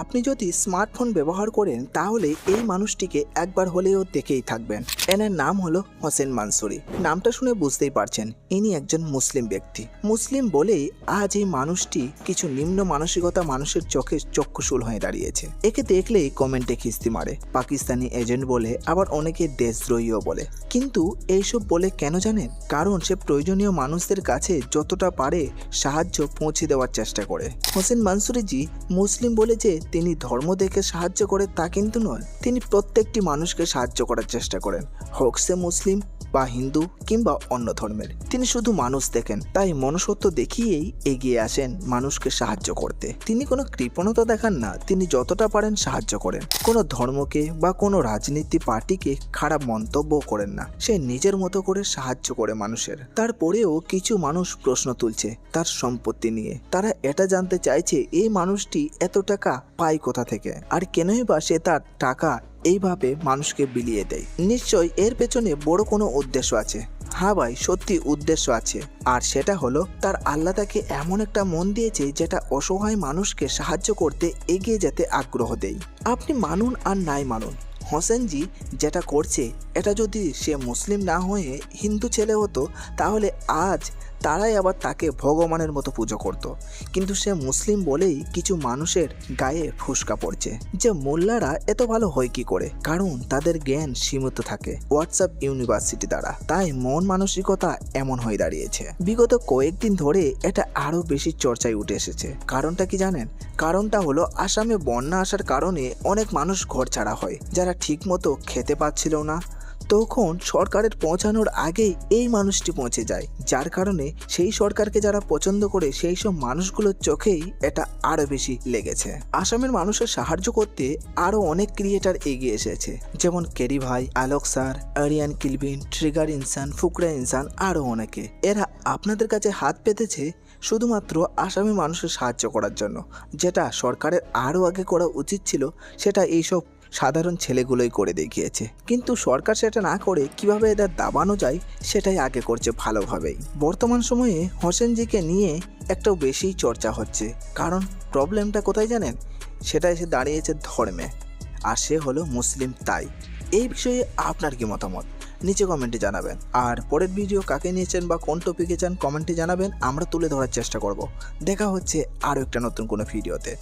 আপনি যদি স্মার্টফোন ব্যবহার করেন তাহলে এই মানুষটিকে একবার হলেও দেখেই থাকবেন। এনার নাম হলো হোসেন মানসুরি। নামটা শুনে বুঝতেই পারছেন ইনি একজন মুসলিম ব্যক্তি। মুসলিম বলেই আজ এই মানুষটি কিছু নিম্ন মানসিকতা মানুষের চোখে চক্ষুশূল হয়ে দাঁড়িয়েছে। একে দেখলেই কমেন্টে খিস্তি মারে, পাকিস্তানি এজেন্ট বলে, আবার অনেকে দেশদ্রোহীও বলে। কিন্তু এইসব বলে কেন জানেন? কারণ সে প্রয়োজনীয় মানুষদের কাছে যতটা পারে সাহায্য পৌঁছে দেওয়ার চেষ্টা করে। হোসেন মানসুরি জি মুসলিম বলে যে তিনি ধর্ম দেখে সাহায্য করে তা কিন্তু নয়। তিনি প্রত্যেকটি মানুষকে সাহায্য করার চেষ্টা করেন, হোক সে মুসলিম বা হিন্দু কিংবা অন্য ধর্মের। তিনি শুধু মানুষ দেখেন, তাই মনুষ্যত্ব দেখিয়েই এগিয়ে আসেন মানুষকে সাহায্য করতে। তিনি কোনো কৃপণতা দেখান না, তিনি যতটা পারেন সাহায্য করেন। কোনো ধর্মকে বা কোনো রাজনীতি পার্টিকে খারাপ মন্তব্য করেন না। সে নিজের মতো করে সাহায্য করে মানুষের। তারপরেও কিছু মানুষ প্রশ্ন তুলছে তার সম্পত্তি নিয়ে। তারা এটা জানতে চাইছে এই মানুষটি এত টাকা পায় কোথা থেকে, আর কেনই বা সে তার টাকা এইভাবে মানুষকে বিলিয়ে দেয়। নিশ্চয় এর পেছনে বড় কোনো উদ্দেশ্য আছে। হ্যাঁ ভাই, সত্যি উদ্দেশ্য আছে, আর সেটা হলো তার আল্লাহ তাকে এমন একটা মন দিয়েছে যেটা অসহায় মানুষকে সাহায্য করতে এগিয়ে যেতে আগ্রহ দেয়। আপনি মানুন আর নাই মানুন, হোসেনজি যেটা করছে এটা যদি সে মুসলিম না হয়ে হিন্দু ছেলে হতো তাহলে আজ তারাই আবার তাকে ভগবানের মতো পুজো করত। কিন্তু সে মুসলিম বলেই কিছু মানুষের গায়ে ফুসকা পড়ছে যে মোল্লারা এত ভালো হয় কি করে, কারণ তাদের জ্ঞান সীমিত থাকে হোয়াটসঅ্যাপ ইউনিভার্সিটি দ্বারা। তাই মন মানসিকতা এমন হয়ে দাঁড়িয়েছে। বিগত কয়েকদিন ধরে এটা আরো বেশি চর্চায় উঠে এসেছে। কারণটা কি জানেন? কারণটা হলো আসামে বন্যা আসার কারণে অনেক মানুষ ঘর ছাড়া হয়। যারা ঠিক মতো খেতে পাচ্ছিল না, তখন সরকারের পৌঁছানোর আগেই এই মানুষটি পৌঁছে যায়, যার কারণে সেই সরকারকে যারা পছন্দ করে সেই সব মানুষগুলোর চোখেই এটা আরো বেশি লেগেছে। আসামের মানুষের সাহায্য করতে আরো অনেক ক্রিয়েটার এগিয়ে এসেছে, যেমন কেরি ভাই, আলোক স্যার, আরিয়ান কিলবিন, ট্রিগার ইনসান, ফুকরা ইনসান, আরো অনেকে। এরা আপনাদের কাছে হাত পেতেছে শুধুমাত্র আসামি মানুষের সাহায্য করার জন্য। যেটা সরকারের আরো আগে করা উচিত ছিল সেটা এইসব সাধারণ ছেলেগুলোই করে দেখিয়েছে। কিন্তু সরকার সেটা না করে কিভাবে এদের দাবানো যায় সেটাই আগে করছে ভালোভাবেই। বর্তমান সময়ে হোসেনজিকে নিয়ে একটু বেশি চর্চা হচ্ছে, কারণ প্রবলেমটা কোথায় জানেন? সেটা এসে দাঁড়িয়েছে ধর্মে, আর সে হলো মুসলিম। তাই এই বিষয়ে আপনার কি মতামত নিচে কমেন্টে জানাবেন। আর পরের ভিডিও কাকে নিয়েছেন বা কোন টপিকে চান কমেন্টে জানাবেন, আমরা তুলে ধরার চেষ্টা করব। দেখা হচ্ছে আরও একটা নতুন কোনো ভিডিওতে।